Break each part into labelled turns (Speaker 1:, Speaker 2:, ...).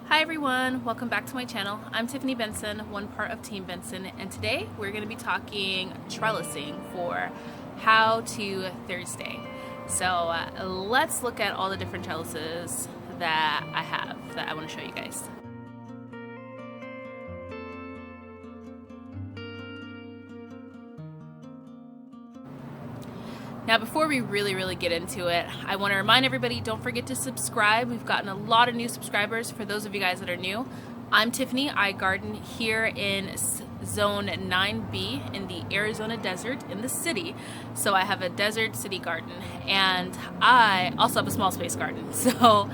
Speaker 1: Hi everyone, welcome back to my channel. I'm Tiffany Benson, one part of Team Benson, and today we're going to be talking trellising for How to Thursday. So let's look at all the different trellises that I have that I want to show you guys. Now before we really get into it, I want to remind everybody, don't forget to subscribe. We've gotten a lot of new subscribers. For those of you guys that are new, I'm Tiffany. I garden here in Zone 9B in the Arizona desert in the city. So I have a desert city garden, and I also have a small space garden. So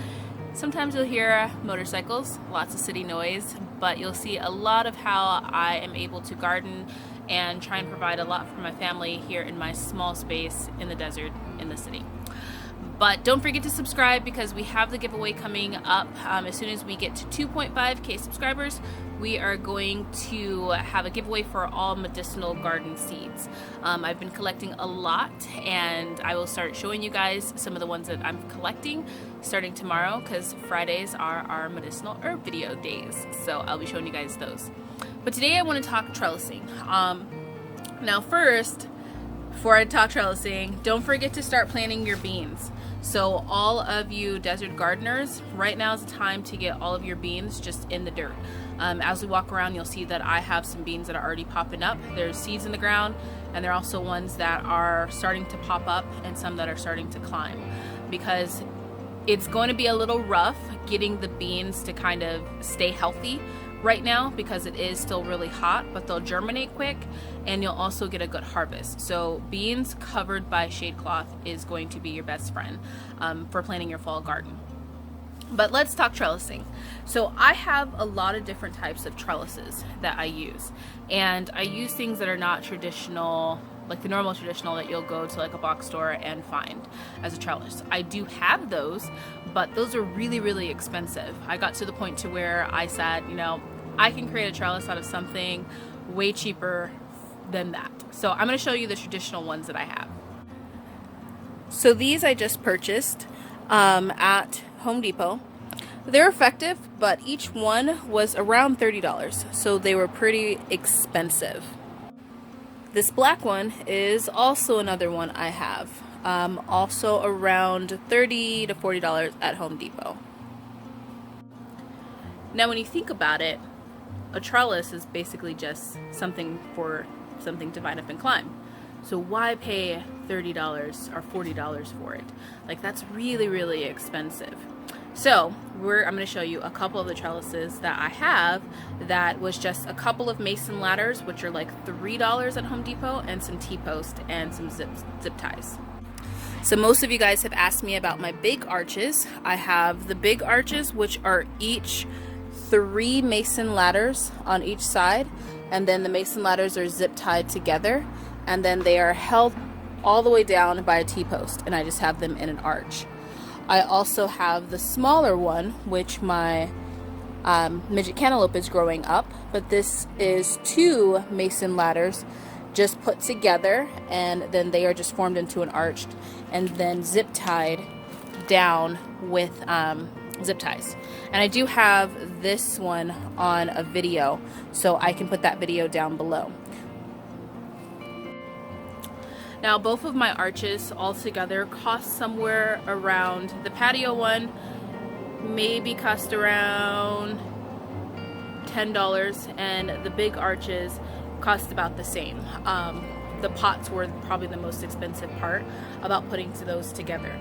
Speaker 1: sometimes you'll hear motorcycles, lots of city noise, but you'll see a lot of how I am able to garden and try and provide a lot for my family here in my small space in the desert in the city. But don't forget to subscribe because we have the giveaway coming up. As soon as we get to 2.5K subscribers, we are going to have a giveaway for all medicinal garden seeds. I've been collecting a lot, and I will start showing you guys some of the ones that I'm collecting starting tomorrow, because Fridays are our medicinal herb video days. So I'll be showing you guys those. But today I want to talk trellising. Now first, before I talk trellising, don't forget to start planting your beans. So all of you desert gardeners, right now is the time to get all of your beans just in the dirt. As we walk around, you'll see that I have some beans that are already popping up. There's seeds in the ground, and there are also ones that are starting to pop up and some that are starting to climb, because it's going to be a little rough getting the beans to kind of stay healthy right now because it is still really hot, but they'll germinate quick and you'll also get a good harvest. So beans covered by shade cloth is going to be your best friend for planting your fall garden. But let's talk trellising. So I have a lot of different types of trellises that I use, and I use things that are not traditional, like the normal traditional that you'll go to like a box store and find as a trellis. I do have those, but those are really expensive. I got to the point to where I said, you know, I can create a trellis out of something way cheaper than that. So I'm going to show you the traditional ones that I have. So these I just purchased at Home Depot. They're effective, but each one was around $30, so they were pretty expensive. This black one is also another one I have, also around $30 to $40 at Home Depot. Now when you think about it, a trellis is basically just something to vine up and climb. So why pay $30 or $40 for it? Like, that's really expensive. So I'm going to show you a couple of the trellises that I have that was just a couple of mason ladders, which are like $3 at Home Depot, and some T-post and some zip ties. So most of you guys have asked me about my big arches. I have the big arches, which are each 3 mason ladders on each side, and then the mason ladders are zip tied together, and then they are held all the way down by a T-post, and I just have them in an arch. I also have the smaller one, which my midget cantaloupe is growing up, but this is 2 mason ladders just put together, and then they are just formed into an arch and then zip tied down with zip ties. And I do have this one on a video, so I can put that video down below. Now both of my arches all together cost somewhere around, the patio one maybe cost around $10, and the big arches cost about the same. The pots were probably the most expensive part about putting those together.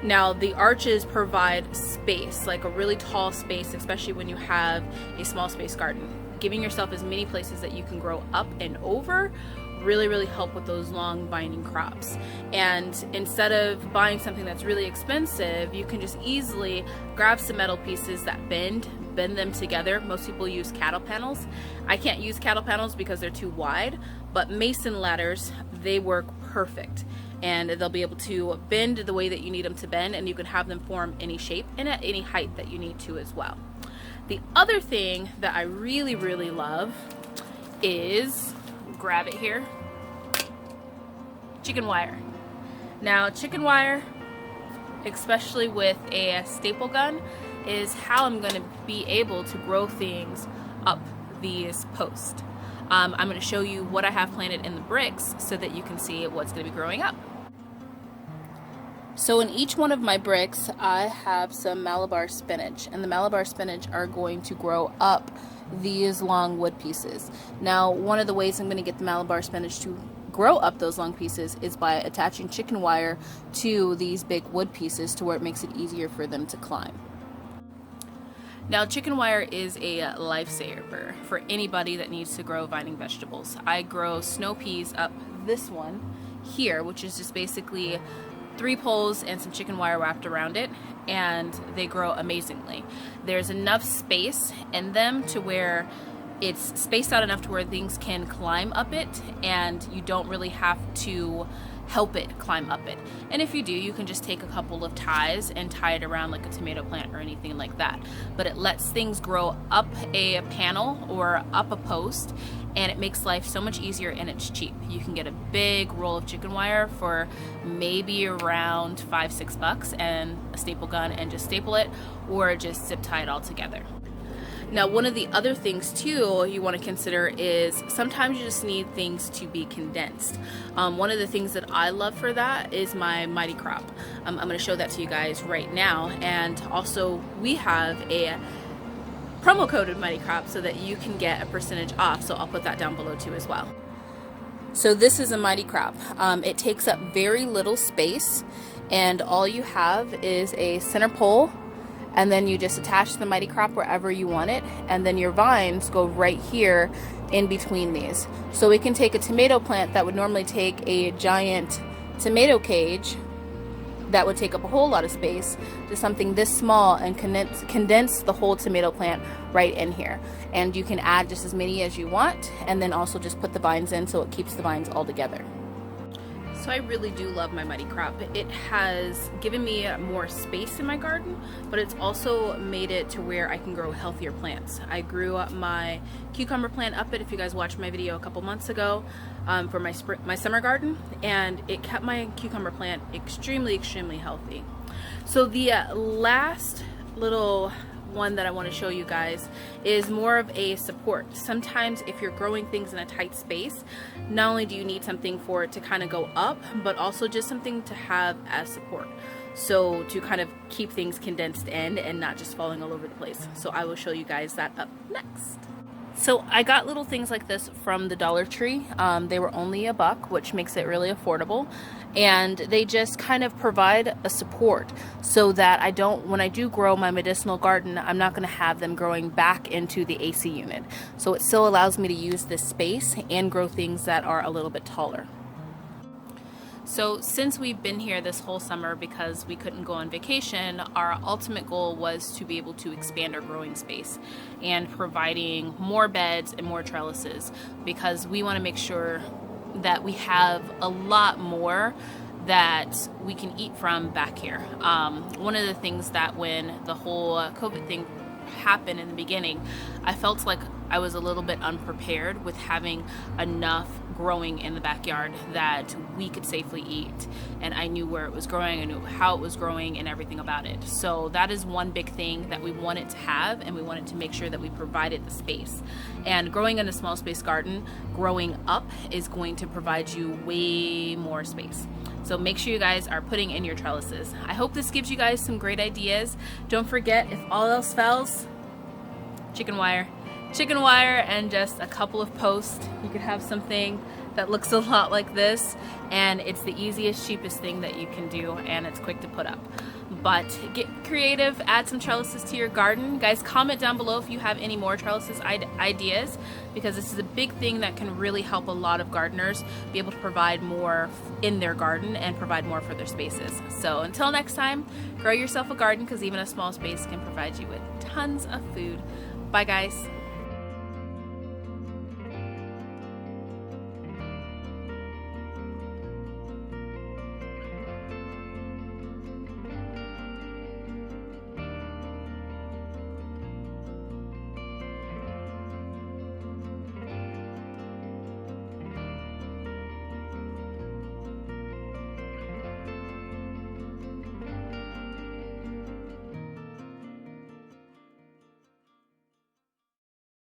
Speaker 1: Now the arches provide space, like a really tall space, especially when you have a small space garden. Giving yourself as many places that you can grow up and over really help with those long vining crops. And instead of buying something that's really expensive, you can just easily grab some metal pieces that bend them together. Most people use cattle panels. I can't use cattle panels because they're too wide, but mason ladders, they work perfect, and they'll be able to bend the way that you need them to bend, and you can have them form any shape and at any height that you need to as well. The other thing that I really love is, grab it here, chicken wire. Now chicken wire, especially with a staple gun, is how I'm going to be able to grow things up these posts. I'm going to show you what I have planted in the bricks so that you can see what's going to be growing up. So in each one of my bricks, I have some Malabar spinach, and the Malabar spinach are going to grow up these long wood pieces. Now, one of the ways I'm going to get the Malabar spinach to grow up those long pieces is by attaching chicken wire to these big wood pieces to where it makes it easier for them to climb. Now, chicken wire is a lifesaver for anybody that needs to grow vining vegetables. I grow snow peas up this one here, which is just basically 3 poles and some chicken wire wrapped around it, and they grow amazingly. There's enough space in them to where it's spaced out enough to where things can climb up it, and you don't really have to help it climb up it. And if you do, you can just take a couple of ties and tie it around like a tomato plant or anything like that. But it lets things grow up a panel or up a post, and it makes life so much easier, and it's cheap. You can get a big roll of chicken wire for maybe around $5-6 and a staple gun and just staple it, or just zip tie it all together. Now, one of the other things too you want to consider is sometimes you just need things to be condensed. One of the things that I love for that is my Mighty Crop. I'm going to show that to you guys right now, and also we have a promo coded Mighty Crop so that you can get a percentage off, so I'll put that down below too as well. So this is a Mighty Crop. It takes up very little space, and all you have is a center pole, and then you just attach the Mighty Crop wherever you want it, and then your vines go right here in between these. So we can take a tomato plant that would normally take a giant tomato cage that would take up a whole lot of space to something this small and condense the whole tomato plant right in here. And you can add just as many as you want, and then also just put the vines in so it keeps the vines all together. So I really do love my Mighty Crop. It has given me more space in my garden, but it's also made it to where I can grow healthier plants. I grew up my cucumber plant up it, if you guys watched my video a couple months ago, for my summer garden, and it kept my cucumber plant extremely healthy. So the last little one that I want to show you guys is more of a support. Sometimes if you're growing things in a tight space, not only do you need something for it to kind of go up, but also just something to have as support, so to kind of keep things condensed in and not just falling all over the place. So I will show you guys that up next. So I got little things like this from the Dollar Tree. They were only $1, which makes it really affordable, and they just kind of provide a support so that when I do grow my medicinal garden, I'm not going to have them growing back into the AC unit. So it still allows me to use this space and grow things that are a little bit taller. So since we've been here this whole summer because we couldn't go on vacation, our ultimate goal was to be able to expand our growing space and providing more beds and more trellises, because we want to make sure that we have a lot more that we can eat from back here. One of the things that when the whole COVID thing happened in the beginning, I felt like I was a little bit unprepared with having enough growing in the backyard that we could safely eat, and I knew where it was growing, I knew how it was growing and everything about it. So that is one big thing that we wanted to have, and we wanted to make sure that we provided the space. And growing in a small space garden, growing up is going to provide you way more space. So make sure you guys are putting in your trellises. I hope this gives you guys some great ideas. Don't forget, if all else fails, chicken wire and just a couple of posts. You could have something that looks a lot like this, and it's the easiest, cheapest thing that you can do, and it's quick to put up. But get creative, add some trellises to your garden. Guys, comment down below if you have any more trellises ideas, because this is a big thing that can really help a lot of gardeners be able to provide more in their garden and provide more for their spaces. So until next time, grow yourself a garden, because even a small space can provide you with tons of food. Bye guys.